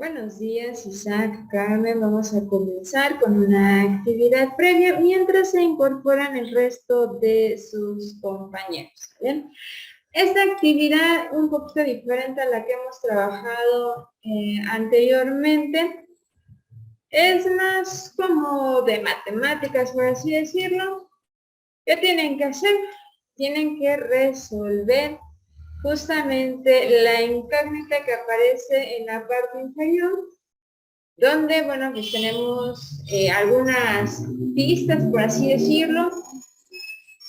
Buenos días, Isaac, Carmen. Vamos a comenzar con una actividad previa mientras se incorporan el resto de sus compañeros. ¿Bien? Esta actividad un poquito diferente a la que hemos trabajado anteriormente. Es más como de matemáticas, por así decirlo. ¿Qué tienen que hacer? Tienen que resolver justamente la incógnita que aparece en la parte inferior, donde, bueno, pues tenemos algunas pistas, por así decirlo.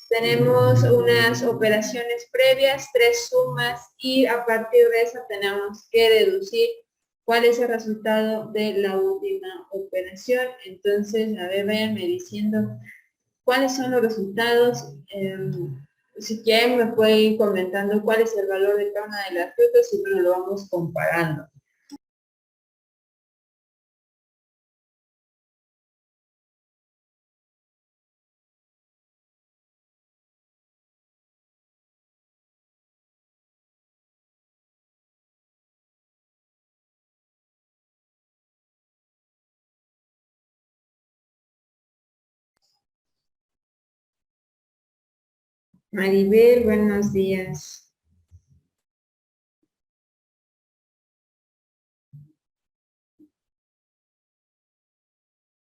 Tenemos unas operaciones previas, 3 sumas, y a partir de esa tenemos que deducir cuál es el resultado de la última operación. Entonces, a ver, váyanme diciendo cuáles son los resultados. Si quieren me pueden ir comentando cuál es el valor de cada una de las frutas y bueno, lo vamos comparando. Maribel, buenos días.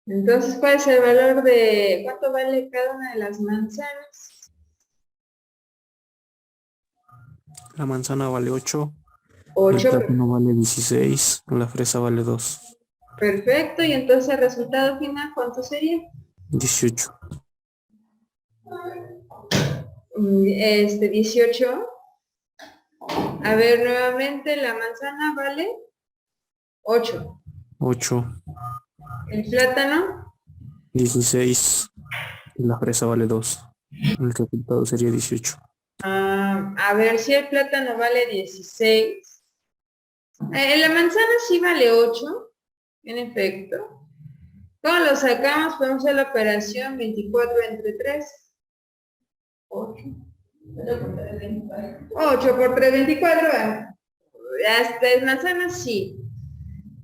Entonces, ¿cuál es el valor de cuánto vale cada una de las manzanas? La manzana vale 8, el 8. plátano vale 16, la fresa vale 2, Perfecto. Y entonces el resultado final, ¿cuánto sería? 18. 18. A ver, nuevamente, la manzana vale 8. 8, El plátano, 16, la fresa vale 2. El resultado sería 18. a ver si el plátano vale 16. La manzana sí vale 8, en efecto. ¿Cómo lo sacamos? Podemos hacer la operación 24 entre 3. 8. 8 por 3, 24. Las manzanas sí.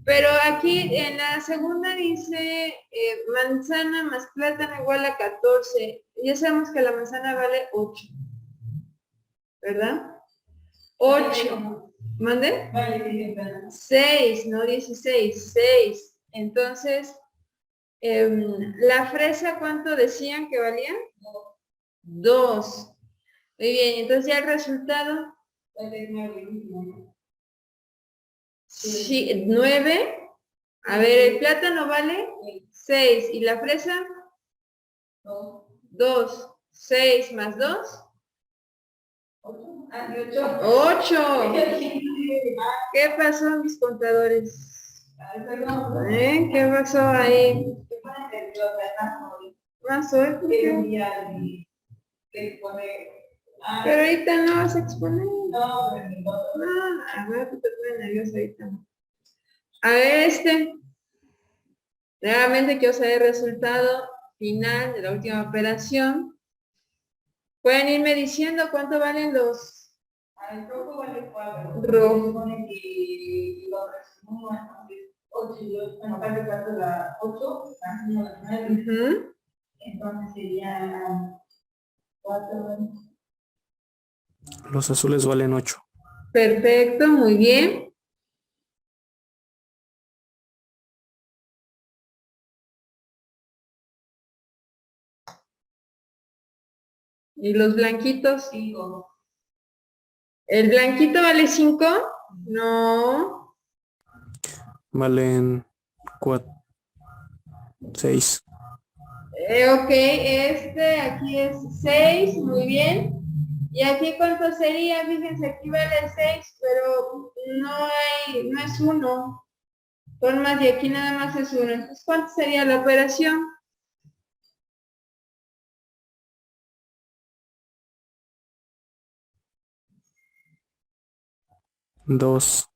Pero aquí en la segunda dice manzana más plátano igual a 14. Ya sabemos que la manzana vale 8. ¿Verdad? 8. ¿Mande? 6, no 16. 6. Entonces, la fresa, ¿cuánto decían que valía? 2. Muy bien, entonces ya el resultado. Sí, 9. A ver, el plátano vale 6. ¿Y la fresa? 2. 6 más 2. 8. ¿Qué pasó, mis contadores? ¿Qué pasó ahí? Pasó, pero ahorita no vas a exponer. No, a ver, te pones nervioso ahorita. A ver, nuevamente quiero saber el resultado final de la última operación. Pueden irme diciendo cuánto valen los. El rojo vale 4. Rojo. Supone que lo resumo a 8 y 8. Bueno, acá le paso la 8, la 9. Entonces sería 4. Los azules valen 8. Perfecto, muy bien. ¿Y los blanquitos? 5. ¿El blanquito vale 5? No. Valen 4, 6. Ok, aquí es 6, muy bien. ¿Y aquí cuánto sería? Fíjense, aquí vale 6, pero no es 1. Son más y aquí nada más es 1. Entonces, ¿cuánto sería la operación? 2.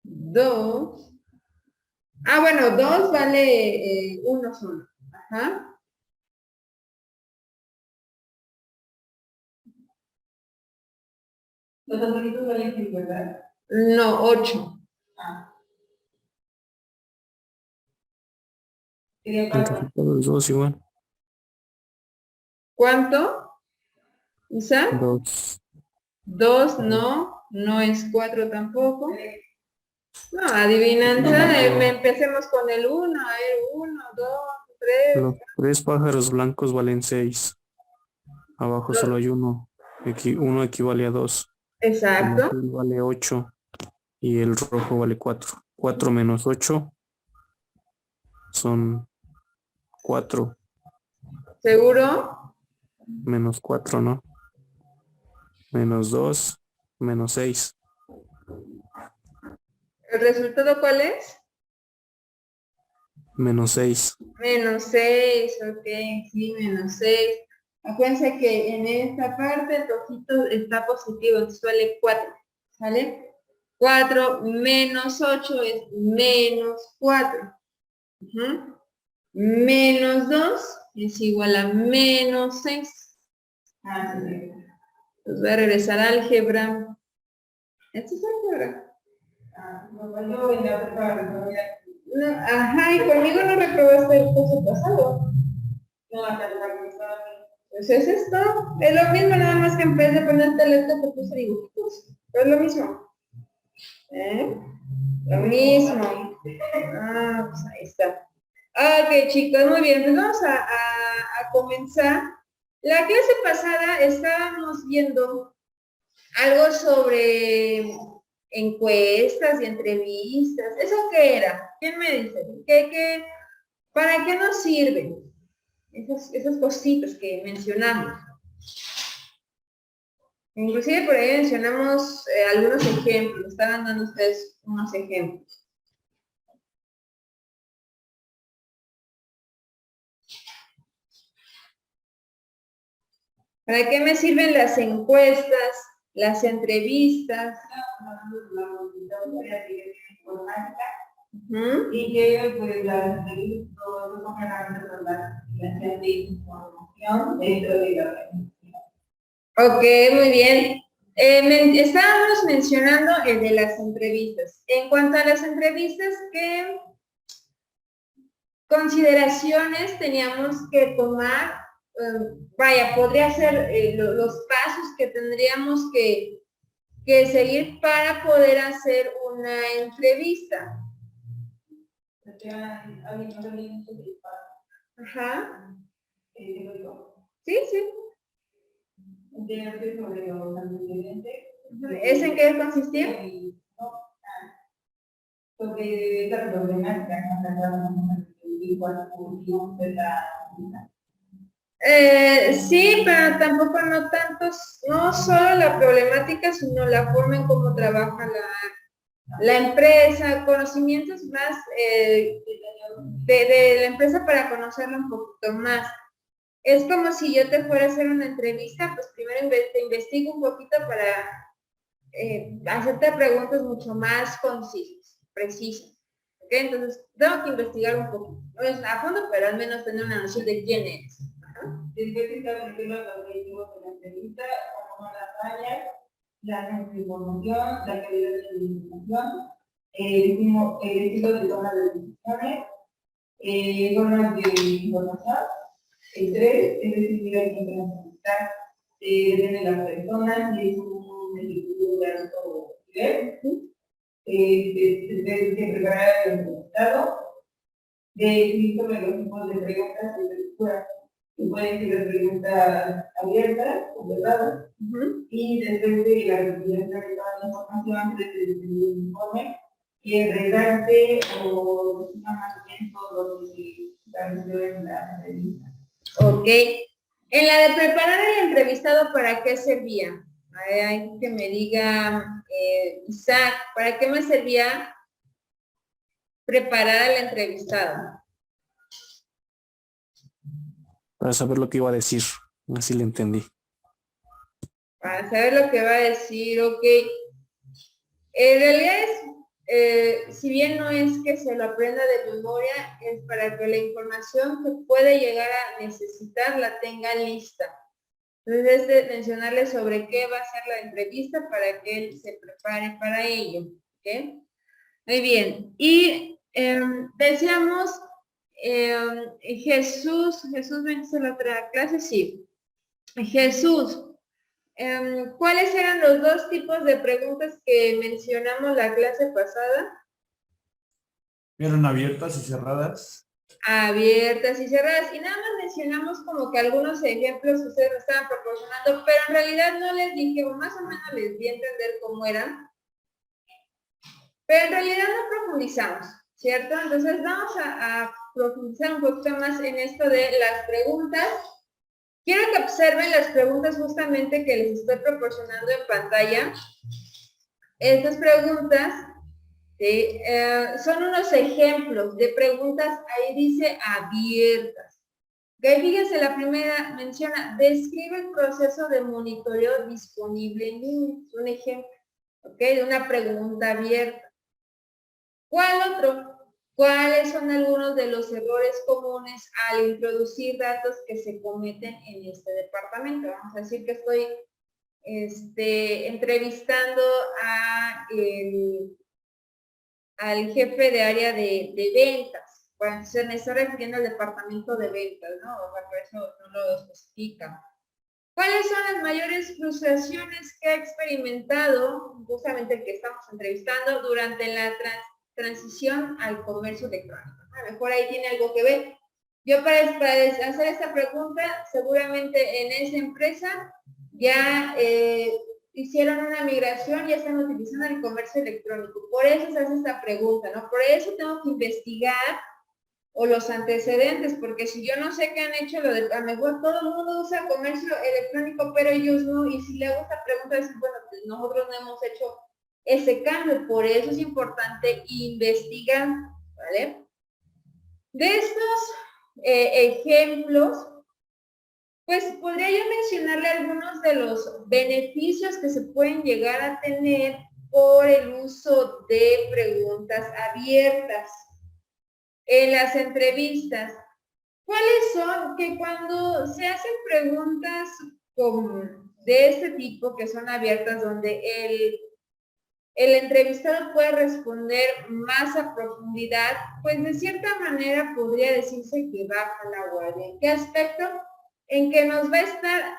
2. Ah, bueno, 2 vale 1 solo. Ajá. Los azullitos valen 5, ¿verdad? No, 8. El resultado es 2 igual. ¿Cuánto? Isaac. 2. 2, no es 4 tampoco. No, adivinanza, empecemos con el 1, a ver, 1, 2, 3. Los 3 pájaros blancos valen 6. Abajo solo hay uno. Uno equivale a 2. El Exacto. azul vale 8 y el rojo vale 4. 4 menos 8 son 4 ¿Seguro? menos 4, ¿no? Menos 2 menos 6. ¿El resultado cuál es? Menos 6. Menos 6, ok, sí, menos 6. Acuérdense que en esta parte el rojito está positivo, entonces vale 4, ¿sale? 4 menos 8 es menos 4. Ujú. Menos 2 es igual a menos 6. Entonces voy a regresar a álgebra. ¿Esto es álgebra? No, ajá, y conmigo no reprobaste el curso pasado. Pues es esto. Es lo mismo, nada más que en vez de ponerte letra te puse dibujitos. Pero es lo mismo. ¿Eh? Lo mismo. Ah, pues ahí está. Ok, chicos, muy bien. Pues vamos a comenzar. La clase pasada estábamos viendo algo sobre encuestas y entrevistas. ¿Eso qué era? ¿Quién me dice? ¿Para qué nos sirven? Esas cositas que mencionamos. Inclusive por ahí mencionamos algunos ejemplos. Estaban dando ustedes unos ejemplos. ¿Para qué me sirven las encuestas, las entrevistas? Y que pues las entrevistas todos son herramientas para la creación de información dentro de la organización. Ok, muy bien. Estábamos mencionando el de las entrevistas. En cuanto a las entrevistas, ¿qué consideraciones teníamos que tomar? Vaya, podría ser los pasos que tendríamos que seguir para poder hacer una entrevista. Ajá. Sí, sí. ¿Es en qué consistía? Sobre la problemática Sí, pero tampoco no tantos, no solo la problemática, sino la forma en cómo trabaja la empresa, conocimientos más de la empresa para conocerla un poquito más. Es como si yo te fuera a hacer una entrevista, pues primero te investigo un poquito para hacerte preguntas mucho más concisas, precisas. ¿Ok? Entonces, tengo que investigar un poquito. No es a fondo, pero al menos tener una noción de quién eres. Identificar los objetivos de la entrevista, como las fallas, la información, la calidad de la información, el estilo de toma de decisiones, normas de información, el 3 es decidir a quién entrevistar, depende de las personas, y es un ejecutivo de alto nivel, de preparar el entrevistado, de decidir sobre los tipos de preguntas y respuestas, que pueden ser preguntas abiertas o cerradas, y después de la recopilación de toda la información, desde el informe, y el redacte o almacenamiento lo que se estableció en la entrevista. Ok. En la de preparar el entrevistado, ¿para qué servía? Hay que me diga, Isaac, ¿para qué me servía preparar al entrevistado? Para saber lo que iba a decir. Así le entendí. Para saber lo que va a decir, ok. En realidad es, si bien no es que se lo aprenda de memoria, es para que la información que puede llegar a necesitar la tenga lista. Entonces es de mencionarle sobre qué va a ser la entrevista para que él se prepare para ello. ¿Okay? Muy bien. Y decíamos, Jesús vence la otra clase, sí. Jesús, ¿cuáles eran los dos tipos de preguntas que mencionamos la clase pasada? Eran abiertas y cerradas. Abiertas y cerradas. Y nada más mencionamos como que algunos ejemplos que ustedes me estaban proporcionando, pero en realidad no les dije, o más o menos les di a entender cómo eran. Pero en realidad no profundizamos, ¿cierto? Entonces vamos a profundizar un poquito más en esto de las preguntas. Quiero que observen las preguntas justamente que les estoy proporcionando en pantalla. Estas preguntas ¿sí? Son unos ejemplos de preguntas, ahí dice abiertas. Okay, fíjense, la primera menciona, describe el proceso de monitoreo disponible en línea. Es un ejemplo, ¿ok? De una pregunta abierta. ¿Cuál otro? ¿Cuáles son algunos de los errores comunes al introducir datos que se cometen en este departamento? Vamos a decir que estoy entrevistando al jefe de área de ventas. Bueno, se me está refiriendo al departamento de ventas, ¿no? Bueno, eso no lo especifica. ¿Cuáles son las mayores frustraciones que ha experimentado, justamente el que estamos entrevistando, durante la transición al comercio electrónico? A lo mejor ahí tiene algo que ver. Yo para hacer esta pregunta, seguramente en esa empresa ya hicieron una migración y están utilizando el comercio electrónico. Por eso se hace esta pregunta, ¿no? Por eso tengo que investigar o los antecedentes, porque si yo no sé qué han hecho, a lo mejor todo el mundo usa comercio electrónico, pero ellos no, y si le hago esta pregunta, es bueno, pues nosotros no hemos hecho ese cambio, por eso es importante investigar, ¿vale? De estos ejemplos, pues podría yo mencionarle algunos de los beneficios que se pueden llegar a tener por el uso de preguntas abiertas en las entrevistas. ¿Cuáles son? Que cuando se hacen preguntas de este tipo, que son abiertas, donde el entrevistado puede responder más a profundidad, pues de cierta manera podría decirse que baja la guardia. ¿En qué aspecto? En que nos va a estar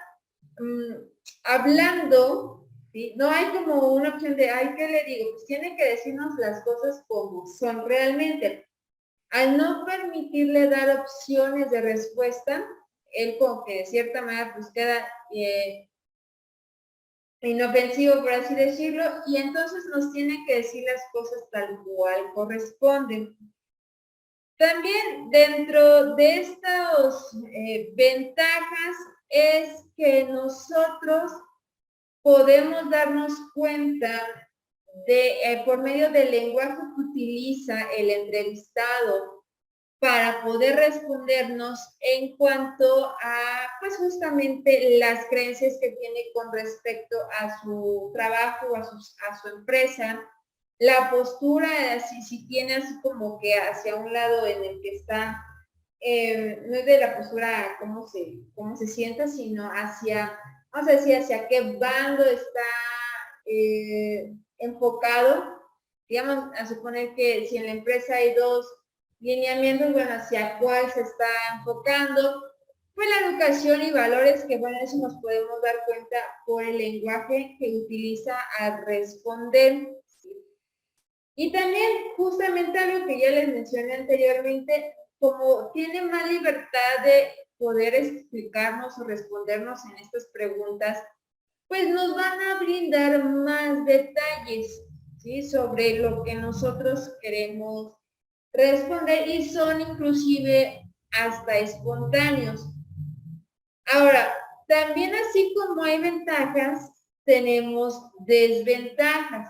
hablando, ¿sí? No hay como una opción de, ay, ¿qué le digo? Pues tiene que decirnos las cosas como son realmente. Al no permitirle dar opciones de respuesta, él como que de cierta manera pues queda inofensivo, por así decirlo, y entonces nos tiene que decir las cosas tal cual corresponden. También dentro de estas ventajas es que nosotros podemos darnos cuenta de, por medio del lenguaje que utiliza el entrevistado para poder respondernos en cuanto a, pues justamente las creencias que tiene con respecto a su trabajo o a su empresa, la postura, si tiene así como que hacia un lado en el que está, no es de la postura cómo se sienta, sino hacia, vamos a decir, hacia qué bando está enfocado. Digamos, a suponer que si en la empresa hay dos lineamientos, bueno, hacia cuál se está enfocando, pues la educación y valores, que bueno, eso nos podemos dar cuenta por el lenguaje que utiliza al responder. Y también, justamente algo que ya les mencioné anteriormente, como tiene más libertad de poder explicarnos o respondernos en estas preguntas, pues nos van a brindar más detalles, ¿sí? Sobre lo que nosotros queremos responder y son inclusive hasta espontáneos. Ahora, también así como hay ventajas, tenemos desventajas.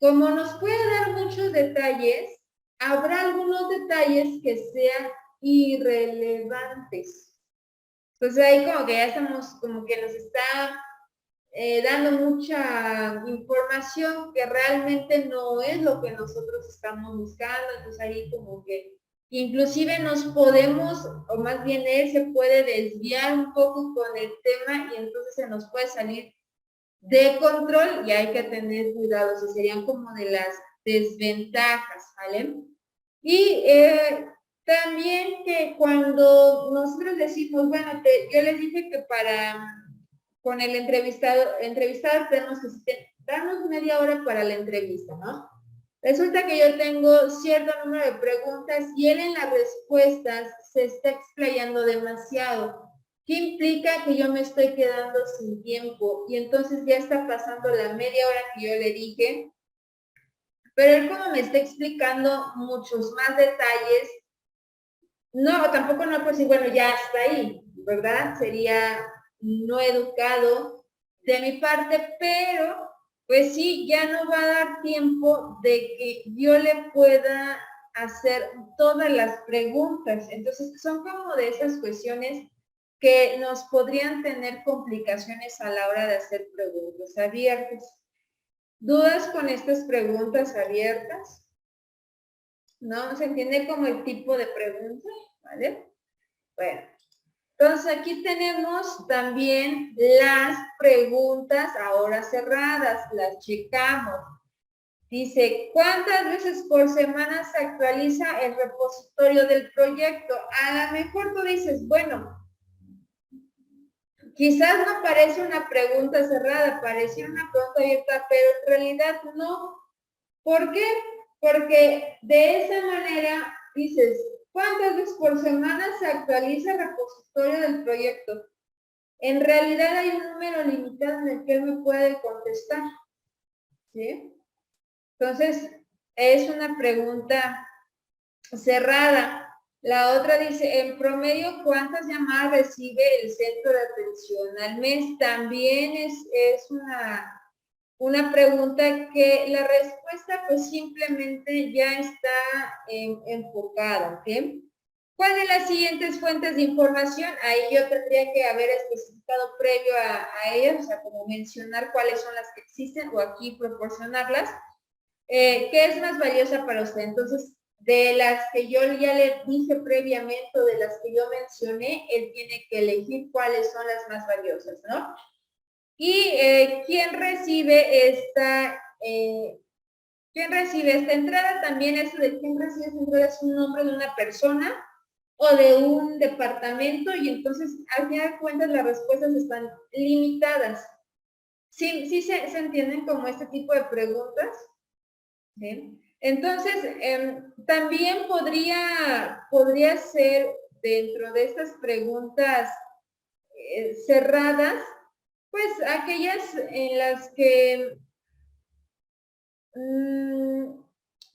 Como nos puede dar muchos detalles, habrá algunos detalles que sean irrelevantes. Entonces ahí como que ya estamos, como que nos está dando mucha información que realmente no es lo que nosotros estamos buscando, entonces ahí como que inclusive nos podemos, o más bien él se puede desviar un poco con el tema y entonces se nos puede salir de control y hay que tener cuidado, o sea, serían como de las desventajas, ¿vale? Y también que cuando nosotros decimos, bueno, yo les dije que con el entrevistador tenemos que darnos media hora para la entrevista, ¿no? Resulta que yo tengo cierto número de preguntas y él en las respuestas se está explayando demasiado. ¿Qué implica? Que yo me estoy quedando sin tiempo y entonces ya está pasando la media hora que yo le dije, pero él como me está explicando muchos más detalles, no, tampoco no pues sí, bueno, ya está ahí, ¿verdad? Sería no educado de mi parte, pero pues sí, ya no va a dar tiempo de que yo le pueda hacer todas las preguntas. Entonces, son como de esas cuestiones que nos podrían tener complicaciones a la hora de hacer preguntas abiertas. ¿Dudas con estas preguntas abiertas? ¿No? ¿Se entiende como el tipo de pregunta? ¿Vale? Bueno. Entonces aquí tenemos también las preguntas ahora cerradas, las checamos. Dice, ¿cuántas veces por semana se actualiza el repositorio del proyecto? A lo mejor tú dices, bueno, quizás no parece una pregunta cerrada, parece una pregunta abierta, pero en realidad no. ¿Por qué? Porque de esa manera dices, ¿cuántas veces por semana se actualiza el repositorio del proyecto? En realidad hay un número limitado en el que él me puede contestar. ¿Sí? Entonces, es una pregunta cerrada. La otra dice, en promedio, ¿cuántas llamadas recibe el centro de atención al mes? También es una pregunta que la respuesta pues simplemente ya está enfocada, ¿ok? ¿Cuál de las siguientes fuentes de información? Ahí yo tendría que haber especificado previo a ellas, o sea, como mencionar cuáles son las que existen o aquí proporcionarlas. ¿Qué es más valiosa para usted? Entonces, de las que yo ya le dije previamente o de las que yo mencioné, él tiene que elegir cuáles son las más valiosas, ¿no? Y ¿quién recibe esta entrada? También eso de quién recibe esta entrada es un nombre de una persona o de un departamento y entonces al final de cuentas las respuestas están limitadas. ¿Sí se entienden como este tipo de preguntas? ¿Sí? Entonces, también podría ser dentro de estas preguntas cerradas, pues aquellas en las que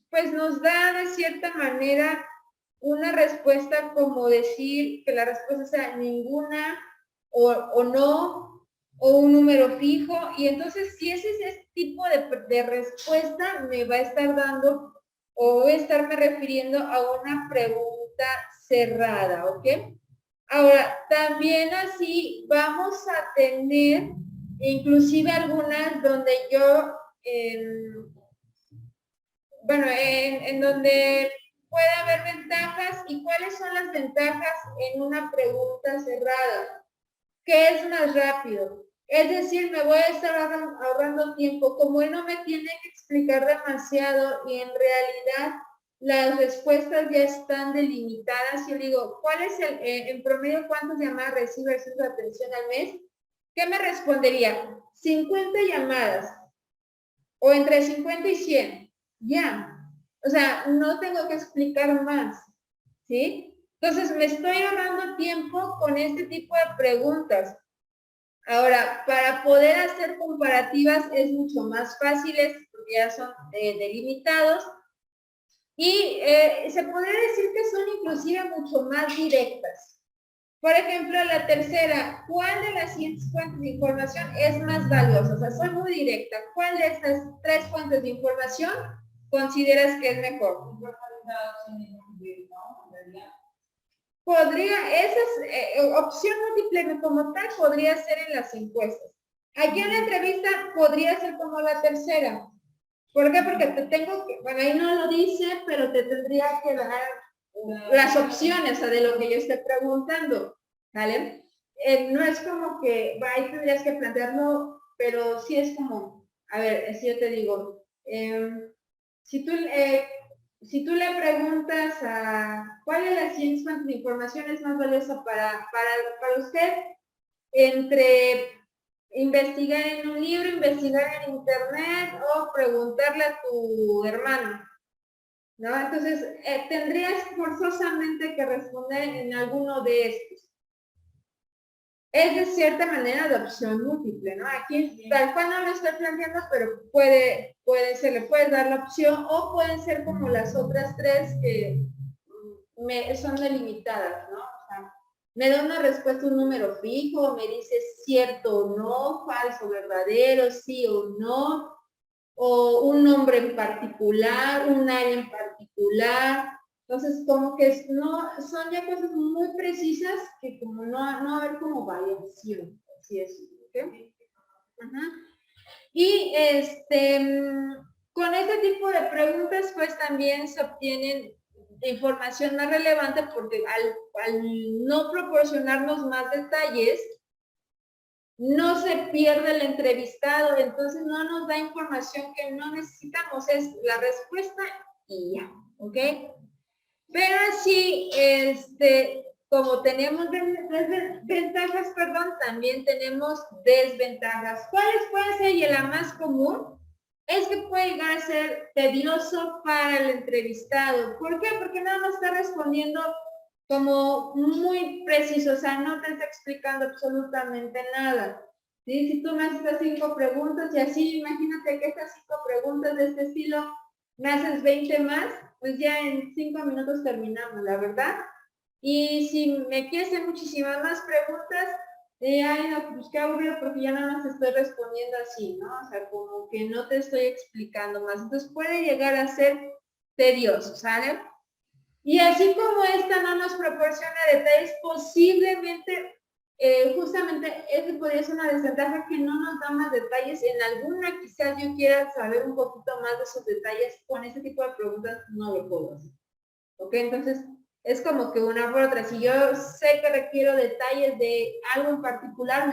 pues nos da de cierta manera una respuesta como decir que la respuesta sea ninguna o no, o un número fijo, y entonces si ese es ese tipo de respuesta me va a estar dando o voy a estarme refiriendo a una pregunta cerrada, ¿ok? Ahora, también así vamos a tener inclusive algunas donde yo, en donde puede haber ventajas. ¿Y cuáles son las ventajas en una pregunta cerrada? ¿Qué es más rápido? Es decir, me voy a estar ahorrando tiempo. Como él no me tiene que explicar demasiado y en realidad las respuestas ya están delimitadas, yo digo, ¿cuál es en promedio cuántas llamadas recibe el centro de atención al mes? ¿Qué me respondería? 50 llamadas o entre 50 y 100. Ya. O sea, no tengo que explicar más. ¿Sí? Entonces, me estoy ahorrando tiempo con este tipo de preguntas. Ahora, para poder hacer comparativas es mucho más fáciles porque ya son delimitados y se podría decir que son inclusive mucho más directas. Por ejemplo, la tercera, ¿cuál de las siguientes fuentes de información es más valiosa? O sea, soy muy directa. ¿Cuál de estas 3 fuentes de información consideras que es mejor? Podría, esa opción múltiple como tal podría ser en las encuestas. Aquí en la entrevista podría ser como la tercera. ¿Por qué? Porque te tengo que, bueno, ahí no lo dice, pero te tendría que dar las opciones, o sea, de lo que yo esté preguntando, ¿vale? No es como que, ahí tendrías que plantearlo, pero sí es como, a ver, si yo te digo, Si tú le preguntas a cuál de las siguientes fuentes de información es más valiosa para usted, entre investigar en un libro, investigar en internet o preguntarle a tu hermano, ¿no? Entonces, tendrías forzosamente que responder en alguno de estos. Es de cierta manera de opción múltiple, ¿no? Aquí tal cual no lo estoy planteando, pero se le puede dar la opción o pueden ser como las otras tres que son delimitadas, ¿no? O sea, me da una respuesta, un número fijo, me dice cierto o no, falso, verdadero, sí o no, o un nombre en particular, un área en particular. Entonces, como que no, son ya cosas muy precisas que como no haber como variación, así es, ¿ok? Ajá. Y con este tipo de preguntas, pues también se obtienen información más relevante porque al no proporcionarnos más detalles, no se pierde el entrevistado, entonces no nos da información que no necesitamos, es la respuesta y ya, ¿ok? Pero sí, como tenemos ventajas, también tenemos desventajas. ¿Cuáles pueden ser? Y la más común es que puede llegar a ser tedioso para el entrevistado. ¿Por qué? Porque no nos está respondiendo como muy preciso, o sea, no te está explicando absolutamente nada. ¿Sí? Si tú me haces estas 5 preguntas y así, imagínate que estas 5 preguntas de este estilo me haces 20 más, pues ya en 5 minutos terminamos, la verdad. Y si me quieres hacer muchísimas más preguntas, ay, no, pues qué aburrido porque ya nada más estoy respondiendo así, ¿no? O sea, como que no te estoy explicando más. Entonces puede llegar a ser tedioso, ¿sale? Y así como esta no nos proporciona detalles, posiblemente, justamente, eso podría ser una desventaja que no nos da más detalles. En alguna quizás yo quiera saber un poquito más de esos detalles. Con este tipo de preguntas no lo puedo hacer. ¿Ok? Entonces, es como que una por otra. Si yo sé que requiero detalles de algo en particular,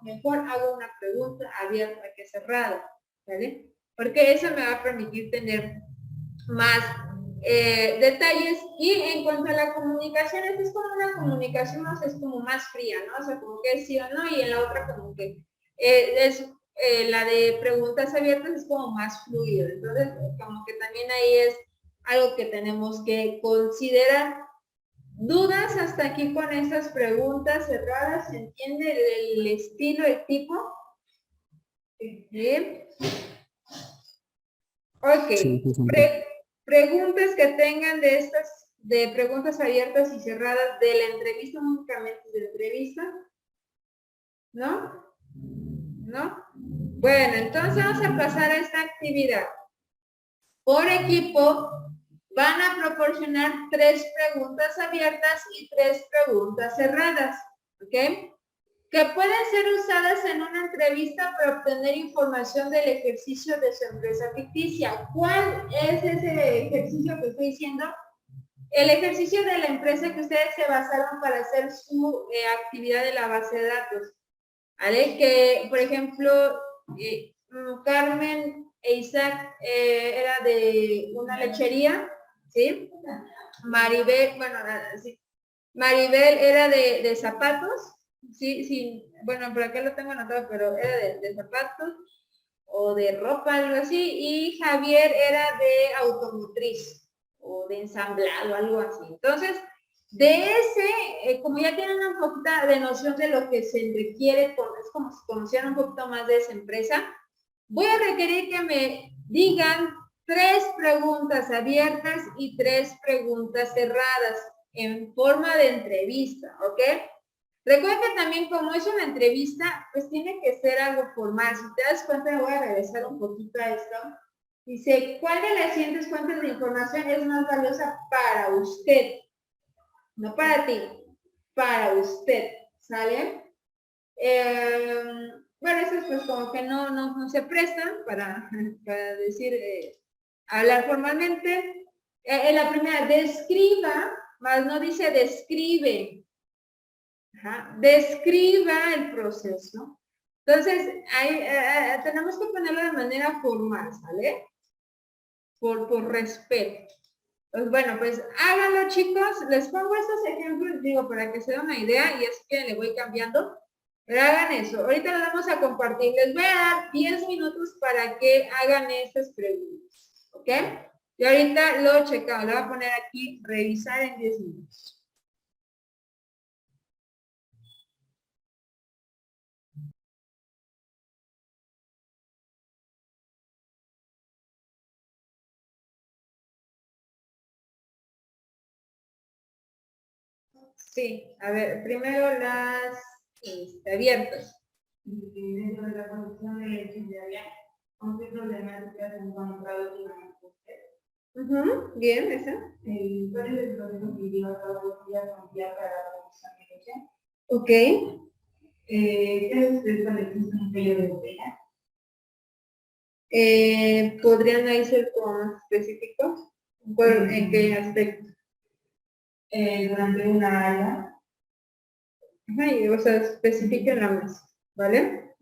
mejor hago una pregunta abierta que cerrada. ¿Vale? Porque eso me va a permitir tener más detalles. Y en cuanto a la comunicación, esta es como una comunicación es como más fría, ¿no? O sea, como que es sí o no, y en la otra como que la de preguntas abiertas es como más fluido. Entonces, como que también ahí es algo que tenemos que considerar. ¿Dudas hasta aquí con estas preguntas cerradas? ¿Se entiende el estilo, el tipo? Bien. Ok. Sí, sí, sí. Preguntas que tengan de estas, de preguntas abiertas y cerradas de la entrevista, únicamente de la entrevista. ¿No? ¿No? Bueno, entonces vamos a pasar a esta actividad. Por equipo van a proporcionar 3 preguntas abiertas y 3 preguntas cerradas. ¿Ok? Que pueden ser usadas en una entrevista para obtener información del ejercicio de su empresa ficticia. ¿Cuál es ese ejercicio que estoy diciendo? El ejercicio de la empresa que ustedes se basaron para hacer su actividad de la base de datos. ¿Vale? Que, por ejemplo, Carmen e Isaac era de una lechería, ¿sí? Maribel, bueno, sí. Maribel era de zapatos, sí, bueno, por acá lo tengo anotado, pero era de zapatos o de ropa, algo así, y Javier era de automotriz o de ensamblado, algo así. Entonces, de ese, como ya tienen una poquita de noción de lo que se requiere, es como si conocieran un poquito más de esa empresa, voy a requerir que me digan 3 preguntas abiertas y 3 preguntas cerradas en forma de entrevista, ¿ok? Recuerda que también como es una entrevista, pues tiene que ser algo formal. Si te das cuenta, voy a regresar un poquito a esto. Dice, ¿cuál de las siguientes fuentes de información es más valiosa para usted? No para ti, para usted, ¿sale? Bueno, eso pues como que no se prestan para decir, hablar formalmente. En la primera, describa, más no dice describe. Ajá, describa el proceso. Entonces, tenemos que ponerlo de manera formal, ¿sale? por respeto. Pues bueno, pues háganlo, chicos. Les pongo estos ejemplos, digo, para que se den una idea y así que le voy cambiando. Pero hagan eso. Ahorita lo vamos a compartir. Les voy a dar 10 minutos para que hagan estas preguntas. ¿Ok? Y ahorita lo checamos. Le voy a poner aquí, revisar en 10 minutos. Sí, a ver, primero las abiertas. Dentro de la producción de leche diaria, 11 problemáticas encontradas en la mujer. Bien, esa. ¿Cuál es el proceso que lleva a cabo la familia para la producción de leche? Ok. ¿Qué es usted cuando existe un cuello de botella? ¿Podrían ahí ser como más específicos? ¿En qué aspecto? Durante una área. Ajá, y, o sea, especifiquen la más, ¿vale?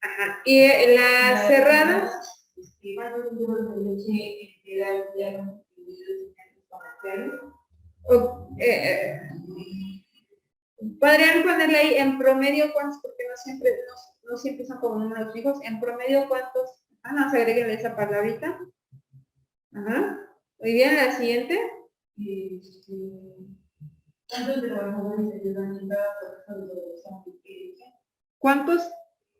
Ajá. ¿Y las cerradas? ¿Cuántos litros de leche quedan ya constituidos en centros comerciales? Podrían ponerle ahí en promedio cuántos, porque no siempre son como números fijos. En promedio cuántos. No, se agreguen esa palabrita. Ajá. Muy bien, la siguiente. ¿Cuántos trabajadores ayudan en cada proceso de producción de leche? ¿Cuántos?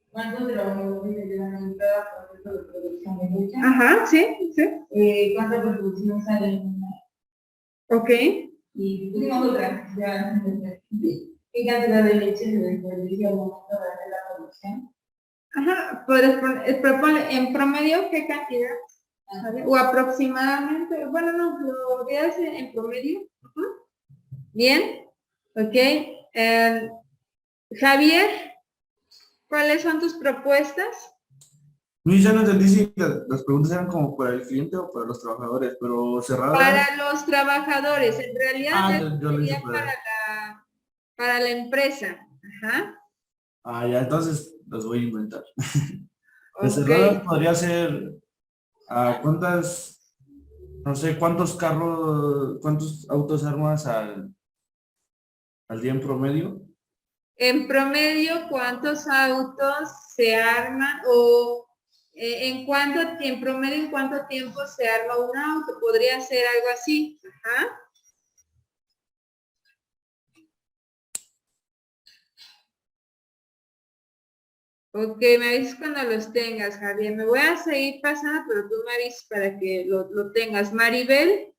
¿Cuántos trabajadores ayudan en cada proceso de producción de leche? Ajá, sí, sí. ¿Cuántas reproducciones hay en una? Ok. Y pusimos otra, ya. ¿Qué cantidad de leche se desperdicia al momento de hacer la producción? Ajá, puedes propone en promedio qué cantidad, ¿vale? O aproximadamente, bueno, no, lo voy a hacer en promedio. Ajá. Bien, ok. Javier, ¿cuáles son tus propuestas? Luis, ya no entendí si las preguntas eran como para el cliente o para los trabajadores, pero cerradas. Para los trabajadores, en realidad yo lo hice sería para la empresa. Ajá. Ya, entonces los voy a inventar. Las Ok. cerradas podría ser no sé, cuántos autos armas al día en promedio. En promedio, ¿cuántos autos se arman o en promedio en cuánto tiempo se arma un auto? Podría ser algo así. Ajá. Ok, me avisas cuando los tengas, Javier. Me voy a seguir pasando, pero tú me avisas para que lo tengas. Maribel.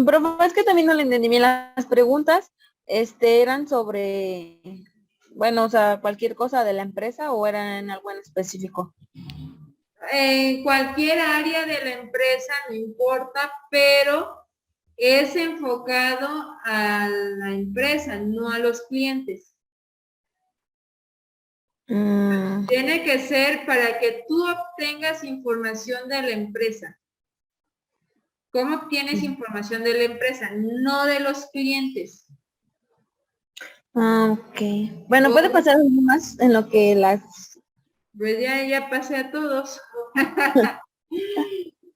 Profe, es que también no le entendí bien las preguntas. Eran sobre, bueno, o sea, cualquier cosa de la empresa o eran en algo en específico. En cualquier área de la empresa, no importa, pero es enfocado a la empresa, no a los clientes. Tiene que ser para que tú obtengas información de la empresa. ¿Cómo obtienes información de la empresa? No de los clientes. Ok. Bueno, puede pasar algo más en lo que las... Pues ya pasé a todos.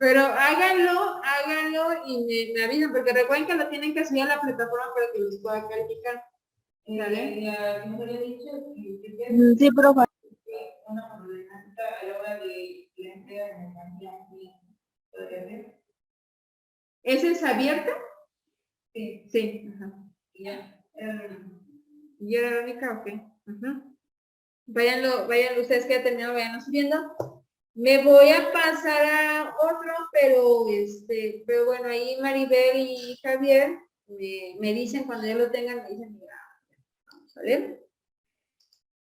Pero háganlo y me avisan, porque recuerden que lo tienen que subir a la plataforma para que los pueda calificar. ¿Vale? Como había dicho, Sí, profe. una problemática a la hora de la entrega de mercancía podría ser. ¿Esa es abierta? Sí. Sí. Ajá. Y ya. ¿Y era la única? Ok. Ajá. Vayan ustedes que ya terminaron, vayan subiendo. Me voy a pasar a otro, pero bueno, ahí Maribel y Javier me dicen cuando ya lo tengan, me dicen, mira, vamos a ver.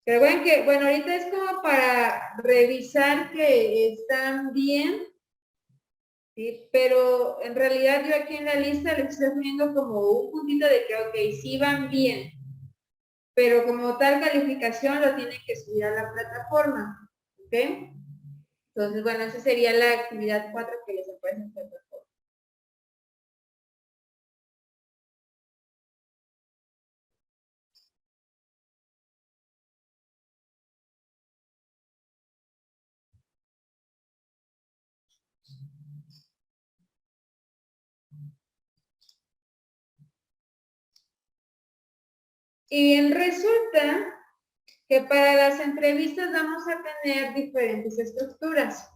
Pero bueno, bueno, ahorita es como para revisar que están bien, ¿sí? Pero en realidad yo aquí en la lista les estoy poniendo como un puntito de que, ok, sí van bien, pero como tal calificación lo tienen que subir a la plataforma, ¿ok? Entonces, bueno, esa sería la actividad 4 que les aparece en plataforma. Y bien, resulta que para las entrevistas vamos a tener diferentes estructuras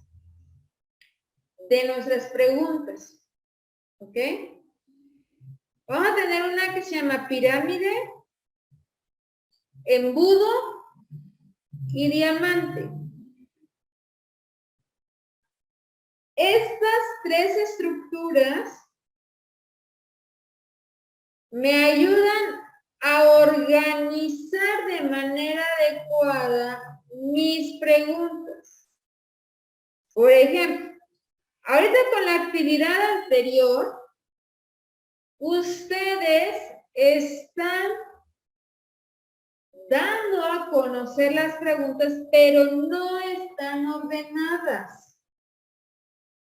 de nuestras preguntas. ¿Ok? Vamos a tener una que se llama pirámide, embudo y diamante. Estas tres estructuras me ayudan a organizar de manera adecuada mis preguntas. Por ejemplo, ahorita con la actividad anterior, ustedes están dando a conocer las preguntas, pero no están ordenadas.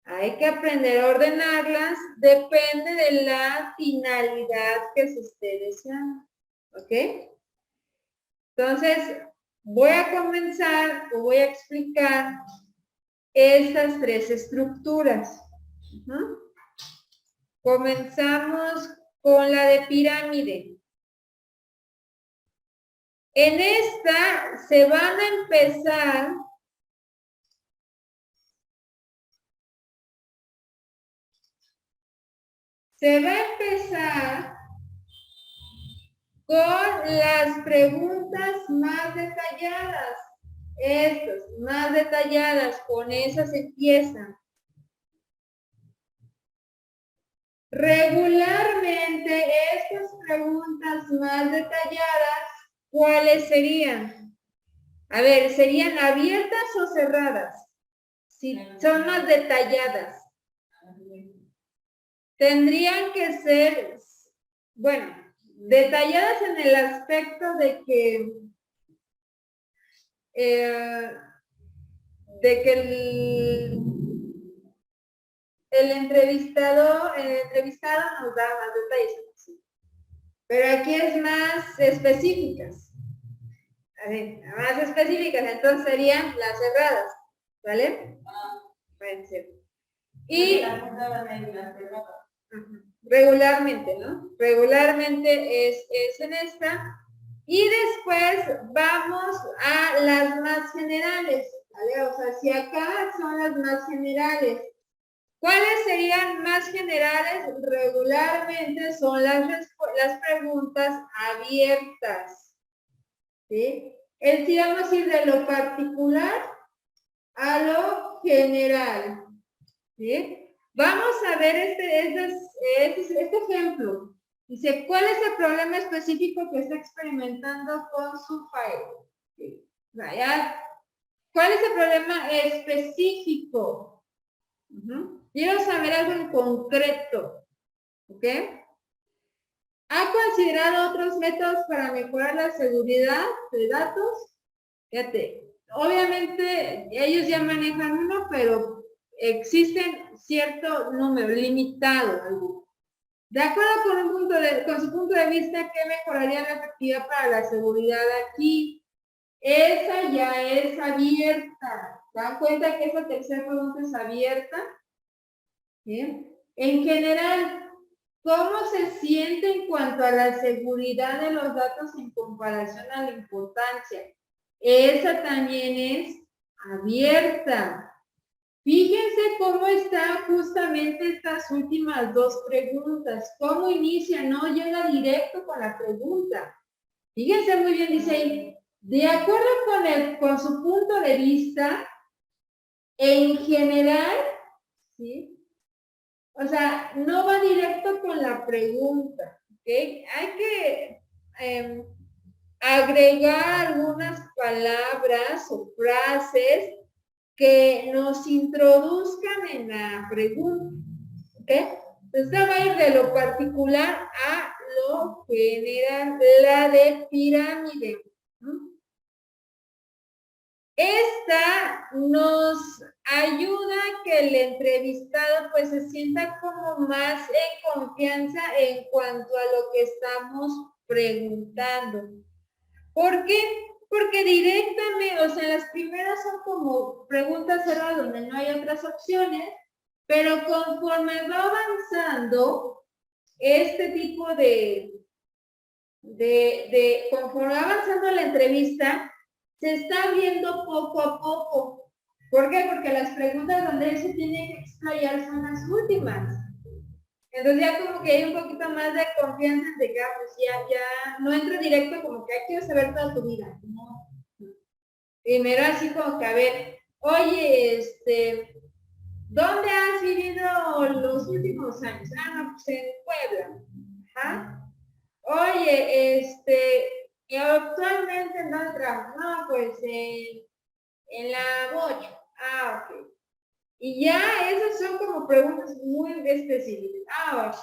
Hay que aprender a ordenarlas, depende de la finalidad que se esté deseando. ¿Ok? Entonces, voy a comenzar o voy a explicar estas tres estructuras. Comenzamos con la de pirámide. En esta se van a empezar con las preguntas más detalladas. Estas, más detalladas, con esas empiezan. Regularmente, estas preguntas más detalladas, ¿cuáles serían? A ver, ¿serían abiertas o cerradas? Si son más detalladas. Tendrían que ser, bueno, detalladas en el aspecto de que el entrevistado nos da más detalles. Pero aquí es más específicas. A ver, más específicas, entonces serían las cerradas, ¿vale? Pueden ser. Y regularmente, ¿no? Regularmente es en esta. Y después vamos a las más generales, ¿vale? O sea, si acá son las más generales, ¿cuáles serían más generales? Regularmente son las preguntas abiertas, ¿sí? Es decir, vamos a ir de lo particular a lo general, ¿sí? Vamos a ver este ejemplo. Dice, ¿cuál es el problema específico que está experimentando con su file? Vaya, ¿cuál es el problema específico? Quiero saber algo en concreto. ¿Ok? ¿Ha considerado otros métodos para mejorar la seguridad de datos? Fíjate, obviamente ellos ya manejan uno, pero existen cierto número limitado. De acuerdo con su punto de vista, ¿qué mejoraría la efectividad para la seguridad aquí? Esa ya es abierta. ¿Se dan cuenta que esa tercera pregunta es abierta? ¿Bien? En general, ¿cómo se siente en cuanto a la seguridad de los datos en comparación a la importancia? Esa también es abierta. Fíjense cómo están justamente estas últimas dos preguntas. ¿Cómo inicia? No llega directo con la pregunta. Fíjense muy bien, dice ahí, de acuerdo con su punto de vista, en general, ¿sí? O sea, no va directo con la pregunta, ¿ok? Hay que agregar algunas palabras o frases que nos introduzcan en la pregunta, ¿ok? Entonces va a ir de lo particular a lo general, la de pirámide. Esta nos ayuda a que el entrevistado pues se sienta como más en confianza en cuanto a lo que estamos preguntando. ¿Por qué? Porque directamente, o sea, las primeras son como preguntas cerradas donde no hay otras opciones, Pero conforme va avanzando este tipo conforme va avanzando la entrevista, se está viendo poco a poco. ¿Por qué? Porque las preguntas donde él se tiene que explayar son las últimas. Entonces ya como que hay un poquito más de confianza de que pues ya no entro directo como que quiero saber toda tu vida. No. Primero así como que a ver, oye, ¿dónde has vivido los últimos años? Ah, no, pues en Puebla. Ajá. Oye, ¿y actualmente en dónde trabajas? No, pues en la Bocho. Ah, ok. Y ya esas son como preguntas muy específicas. Ah, ok.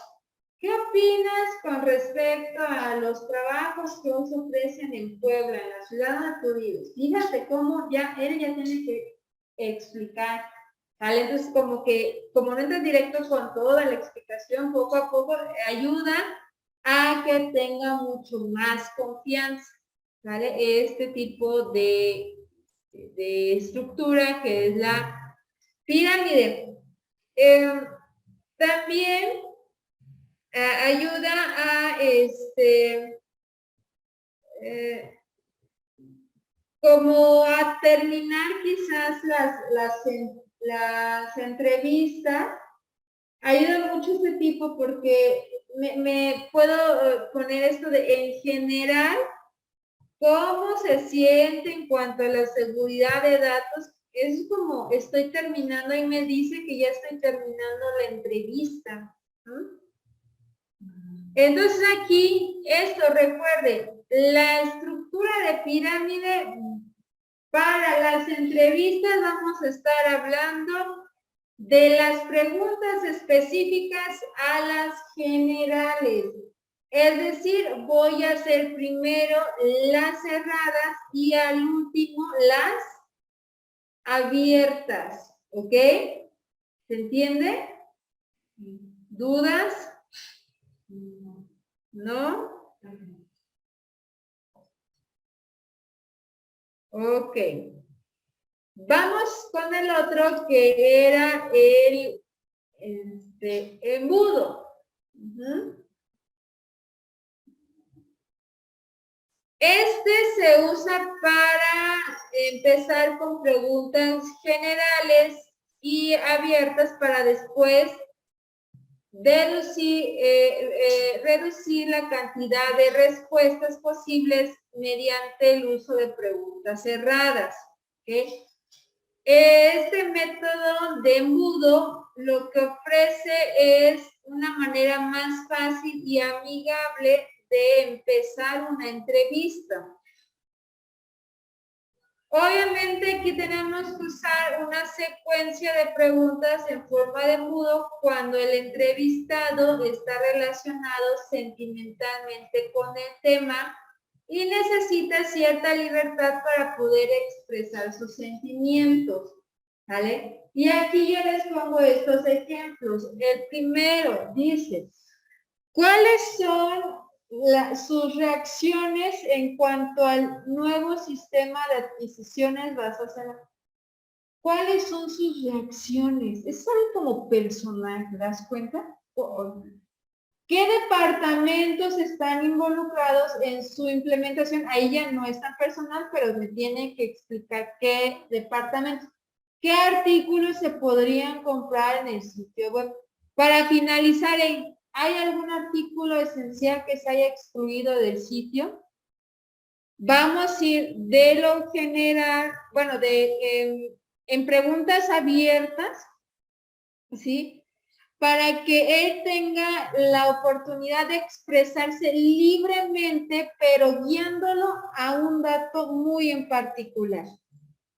¿Qué opinas con respecto a los trabajos que os ofrecen en Puebla, en la ciudad donde tú vives? Fíjate cómo él ya tiene que explicar, ¿vale? Entonces como no entras directo con toda la explicación, poco a poco ayuda a que tenga mucho más confianza, ¿vale? Este tipo de estructura que es la pirámide. También ayuda a como a terminar quizás las entrevistas. Ayuda mucho este tipo porque me puedo poner esto de en general, cómo se siente en cuanto a la seguridad de datos. Es como estoy terminando y me dice que ya estoy terminando la entrevista. Entonces aquí, recuerde, la estructura de pirámide para las entrevistas vamos a estar hablando de las preguntas específicas a las generales. Es decir, voy a hacer primero las cerradas y al último las abiertas. ¿Ok? ¿Se entiende? ¿Dudas? ¿No? Ok. Vamos con el otro que era el embudo. Se usa para empezar con preguntas generales y abiertas para después reducir la cantidad de respuestas posibles mediante el uso de preguntas cerradas. ¿Okay? Este método de embudo lo que ofrece es una manera más fácil y amigable de empezar una entrevista. Obviamente aquí tenemos que usar una secuencia de preguntas en forma de embudo cuando el entrevistado está relacionado sentimentalmente con el tema y necesita cierta libertad para poder expresar sus sentimientos, ¿vale? Y aquí yo les pongo estos ejemplos. El primero dice, ¿cuáles son sus reacciones en cuanto al nuevo sistema de adquisiciones basadas en la... ¿Cuáles son sus reacciones? Es algo como personal, ¿te das cuenta? ¿Qué departamentos están involucrados en su implementación? Ahí ya no es tan personal, pero me tiene que explicar qué departamentos. ¿Qué artículos se podrían comprar en el sitio web? Para finalizar, ¿hay algún artículo esencial que se haya excluido del sitio? Vamos a ir de lo general, bueno, en preguntas abiertas, ¿sí? Para que él tenga la oportunidad de expresarse libremente, pero guiándolo a un dato muy en particular.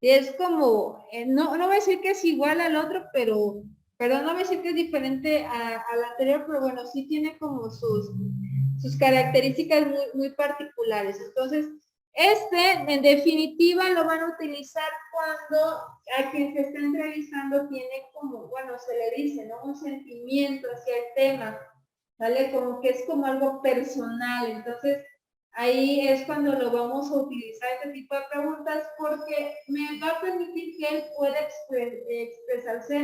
Es como, no voy a decir que es igual al otro, pero no voy a decir que es diferente al anterior, pero bueno, sí tiene como sus características muy, muy particulares. Entonces, en definitiva, lo van a utilizar cuando a quien se está entrevistando tiene como, bueno, se le dice, ¿no? Un sentimiento hacia el tema, ¿vale? Como que es como algo personal. Entonces, Ahí es cuando lo vamos a utilizar este tipo de preguntas porque me va a permitir que él pueda expresarse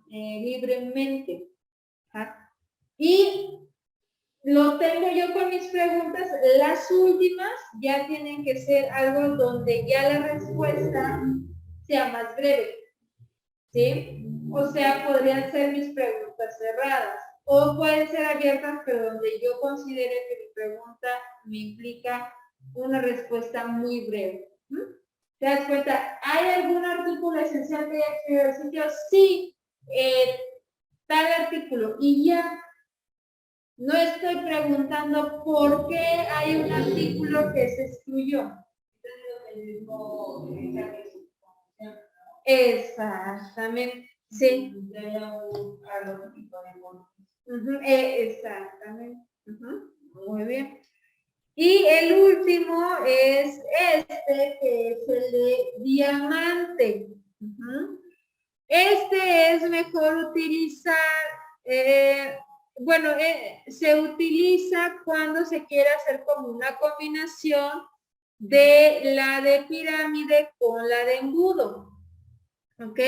libremente. ¿Ah? Y lo tengo yo con mis preguntas. Las últimas ya tienen que ser algo donde ya la respuesta sea más breve. ¿Sí? O sea, podrían ser mis preguntas cerradas. O pueden ser abiertas, pero donde yo considere que mi pregunta me implica una respuesta muy breve. ¿Te das cuenta? ¿Hay algún artículo esencial que haya excluido del sitio? Sí, tal artículo. Y ya no estoy preguntando por qué hay un artículo que se excluyó. Exactamente. Sí. Exactamente. Muy bien. Y el último es este, que es el de diamante. Este es mejor utilizar, se utiliza cuando se quiere hacer como una combinación de la de pirámide con la de embudo. ¿Ok?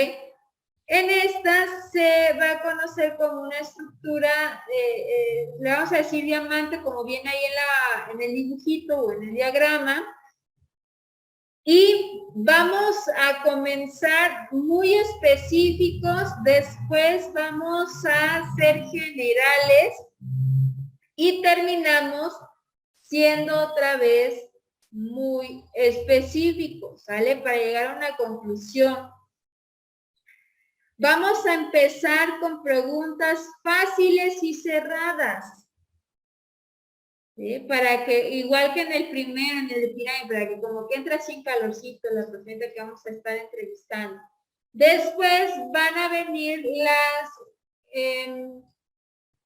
En esta se va a conocer como una estructura, le vamos a decir diamante, como viene ahí en el dibujito o en el diagrama. Y vamos a comenzar muy específicos, después vamos a ser generales y terminamos siendo otra vez muy específicos, ¿sale? Para llegar a una conclusión. Vamos a empezar con preguntas fáciles y cerradas. ¿Sí? Para que, igual que en el primero, en el de pirámide, para que como que entra sin calorcito la paciente que vamos a estar entrevistando. Después van a venir las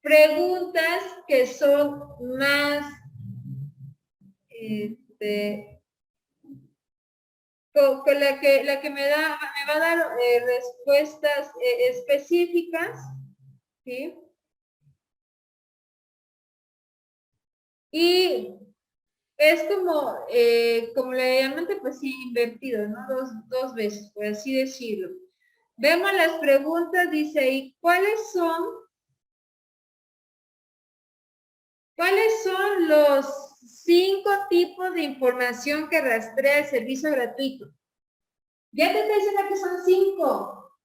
preguntas que son más con la que me va a dar respuestas específicas, ¿sí? Y es como la diamante, pues sí, invertido, ¿no? Dos veces, por así decirlo. Vemos las preguntas, dice ahí, ¿cuáles son los 5 tipos de información que rastrea el servicio gratuito? Ya te está diciendo que son 5.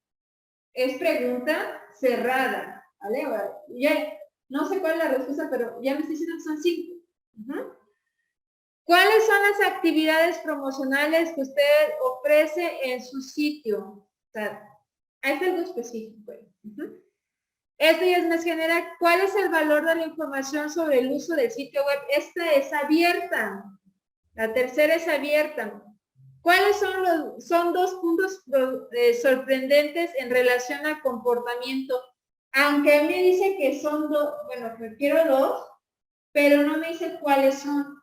Es pregunta cerrada, ¿vale? Ya, no sé cuál es la respuesta, pero ya me está diciendo que son 5. ¿Cuáles son las actividades promocionales que usted ofrece en su sitio? O sea, hay algo específico. Esto ya es más general. ¿Cuál es el valor de la información sobre el uso del sitio web? Esta es abierta. La tercera es abierta. ¿Cuáles son 2 puntos sorprendentes en relación al comportamiento? Aunque a mí me dice que son 2, bueno, quiero 2, pero no me dice cuáles son.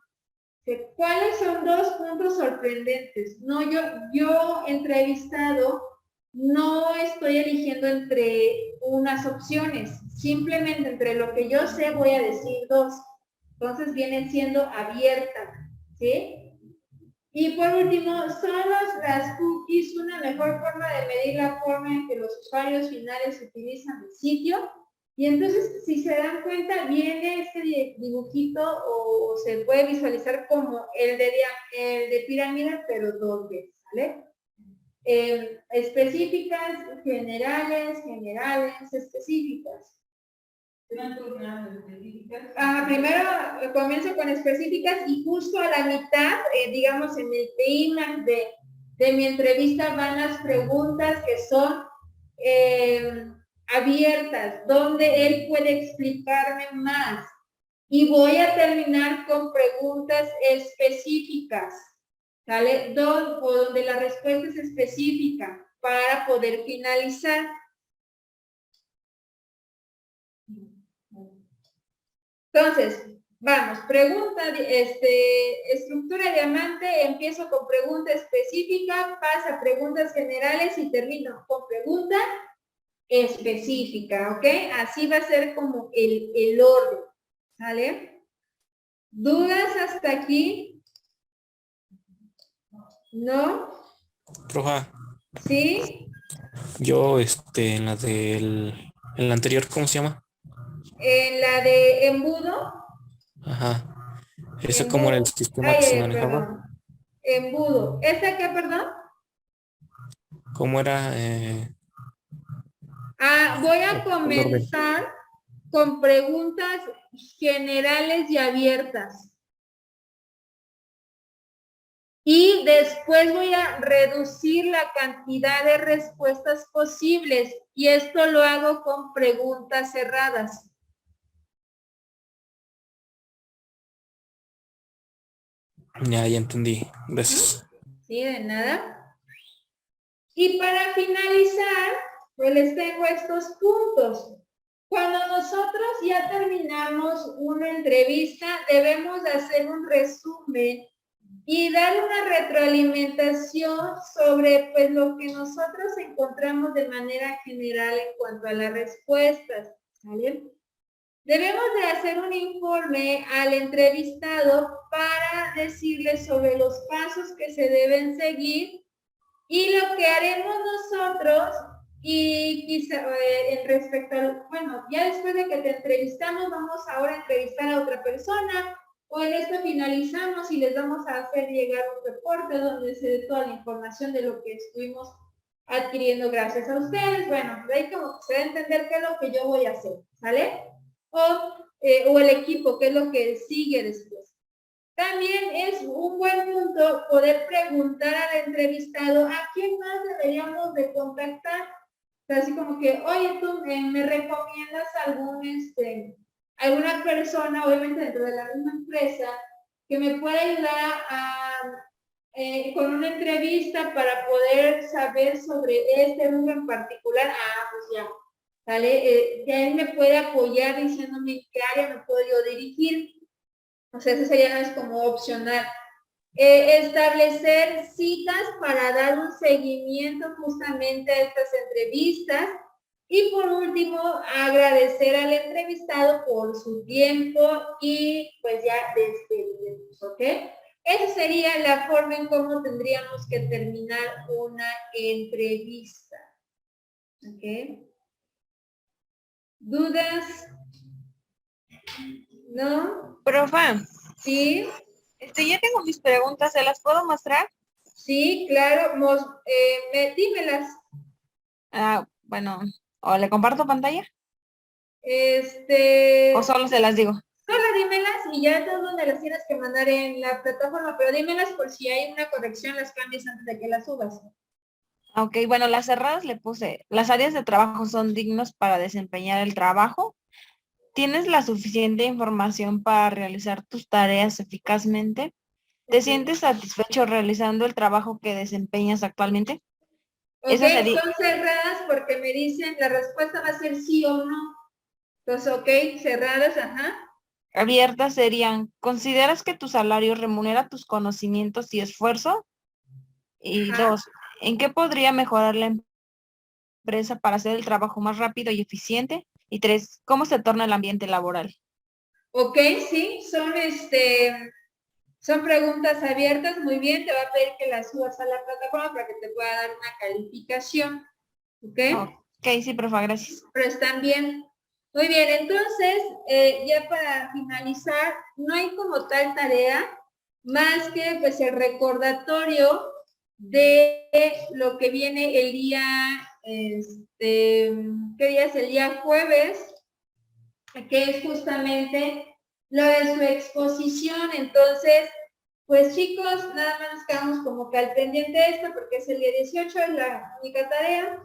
¿Cuáles son 2 puntos sorprendentes? No, yo entrevistado no estoy eligiendo entre unas opciones, simplemente entre lo que yo sé voy a decir 2. Entonces vienen siendo abiertas, ¿sí? Y por último, ¿son las cookies una mejor forma de medir la forma en que los usuarios finales utilizan el sitio? Y entonces, si se dan cuenta, viene este dibujito o se puede visualizar como el de pirámide, pero 2 veces, ¿vale? Específicas, generales, específicas. Primero comienzo con específicas y justo a la mitad, digamos en el clímax de mi entrevista van las preguntas que son abiertas, donde él puede explicarme más. Y voy a terminar con preguntas específicas, ¿vale? Donde la respuesta es específica para poder finalizar. Entonces, vamos, pregunta, estructura diamante, empiezo con pregunta específica, pasa a preguntas generales y termino con pregunta específica, ¿ok? Así va a ser como el orden, ¿vale? ¿Dudas hasta aquí? ¿No? Profa, ¿Sí? yo en la anterior, ¿cómo se llama? En la de embudo. Ajá. ¿Ese cómo era el Embudo. sistema que Ay, se manejaba? perdón. Embudo. ¿Esta qué, perdón? ¿Cómo era Voy a el orden? comenzar con preguntas generales y abiertas. Y después voy a reducir la cantidad de respuestas posibles. Y esto lo hago con preguntas cerradas. Ya entendí. Gracias. ¿Sí? De nada. Y para finalizar, pues les tengo estos puntos. Cuando nosotros ya terminamos una entrevista, debemos de hacer un resumen y dar una retroalimentación sobre pues lo que nosotros encontramos de manera general en cuanto a las respuestas. ¿Sale? Debemos de hacer un informe al entrevistado para decirle sobre los pasos que se deben seguir y lo que haremos nosotros y quizá en respecto al, bueno, ya después de que te entrevistamos, vamos ahora a entrevistar a otra persona, o en esto finalizamos y les vamos a hacer llegar un reporte donde se dé toda la información de lo que estuvimos adquiriendo gracias a ustedes. Bueno, de ahí como se va a entender qué es lo que yo voy a hacer, ¿sale? O el equipo, qué es lo que sigue después. También es un buen punto poder preguntar al entrevistado a quién más deberíamos de contactar. O sea, así como que, oye, tú me recomiendas alguna persona, obviamente dentro de la misma empresa, que me pueda ayudar con una entrevista para poder saber sobre este rubro en particular. Pues ya, ¿vale? Ya él me puede apoyar diciéndome en qué área me puedo yo dirigir. O sea, eso sería más como opcional. Establecer citas para dar un seguimiento justamente a estas entrevistas. Y por último, agradecer al entrevistado por su tiempo y pues ya despedirnos, ¿ok? Esa sería la forma en cómo tendríamos que terminar una entrevista. ¿Ok? ¿Dudas? ¿No? Profa, ¿Sí? ya tengo mis preguntas, ¿se las puedo mostrar? Sí, claro. Dímelas. Bueno, o le comparto pantalla o Solo solo se las digo. dímelas y ya todos me las tienes que mandar en la plataforma, pero dímelas por si hay una corrección, las cambies antes de que las subas. Ok, bueno, las cerradas le puse, las áreas de trabajo son dignos para desempeñar el trabajo. ¿Tienes la suficiente información para realizar tus tareas eficazmente? ¿Te sientes satisfecho realizando el trabajo que desempeñas actualmente? Ok, Esa sería, son cerradas porque me dicen la respuesta va a ser sí o no. Entonces, ok, cerradas, ajá. abiertas serían, ¿consideras que tu salario remunera tus conocimientos y esfuerzo? Y Ajá. 2, ¿en qué podría mejorar la empresa para hacer el trabajo más rápido y eficiente? Y 3, ¿cómo se torna el ambiente laboral? Ok, sí, son preguntas abiertas, muy bien, te va a pedir que las subas a la plataforma para que te pueda dar una calificación. ¿Ok? Ok, sí, profa, gracias. Pero están bien. Muy bien, entonces, ya para finalizar, no hay como tal tarea más que pues el recordatorio de lo que viene el día, ¿qué día es? El día jueves, que es justamente lo de su exposición. Entonces, pues chicos, nada más nos quedamos como que al pendiente de esto porque es el día 18, es la única tarea.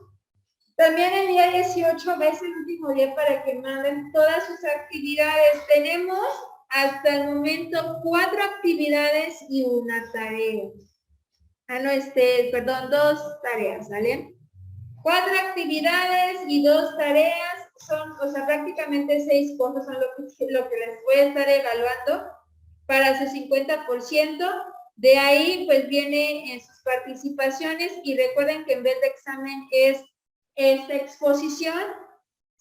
También el día 18 va a ser el último día para que manden todas sus actividades. Tenemos hasta el momento 4 actividades y una tarea. Perdón, 2 tareas, ¿vale? 4 actividades y 2 tareas son, o sea, prácticamente 6 cosas son lo que les voy a estar evaluando para su 50%. De ahí, pues, viene en sus participaciones y recuerden que en vez de examen es esta exposición.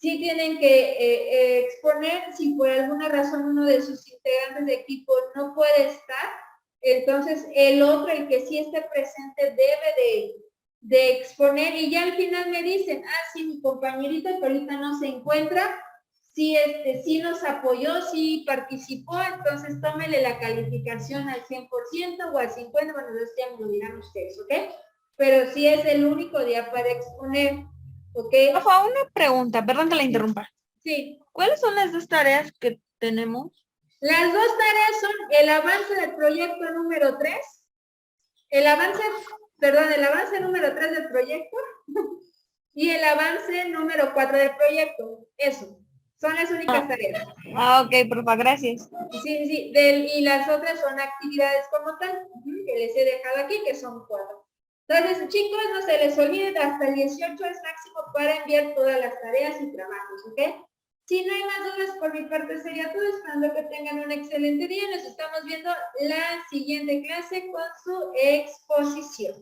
sí tienen que exponer si por alguna razón uno de sus integrantes de equipo no puede estar, entonces el otro, el que sí esté presente, debe de exponer y ya al final me dicen, sí, mi compañerita que ahorita no se encuentra, sí nos apoyó, sí participó, entonces tómele la calificación al 100% o al 50%, bueno, eso ya me lo dirán ustedes, ¿ok? Pero sí es el único día para exponer, ¿ok? Rafa, una pregunta, perdón que la interrumpa. Sí. ¿Cuáles son las dos tareas que tenemos? Las dos tareas son el avance del proyecto número 3, el avance número 3 del proyecto y el avance número 4 del proyecto. Eso, son las únicas tareas. Ok, porfa, gracias. Sí, y las otras son actividades como tal, que les he dejado aquí, que son 4. Entonces, chicos, no se les olvide, hasta el 18 es máximo para enviar todas las tareas y trabajos, ¿ok? Si no hay más dudas, por mi parte sería todo, esperando que tengan un excelente día. Nos estamos viendo la siguiente clase con su exposición.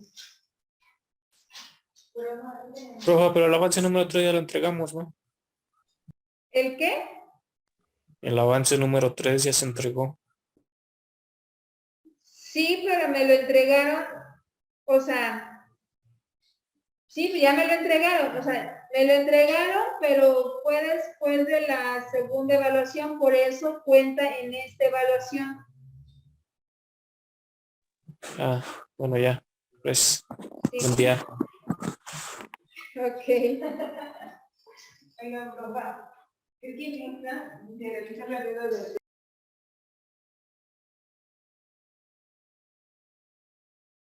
Profe, pero el avance número 3 ya lo entregamos, ¿no? ¿El qué? El avance número 3 ya se entregó. Sí, pero me lo entregaron, o sea, sí, ya me lo entregaron, o sea, me lo entregaron, pero fue después de la segunda evaluación, por eso cuenta en esta evaluación. Bueno, ya. Pues, Sí. buen día. Ok. Oiga, papá, ¿qué tiene de realizar la deuda de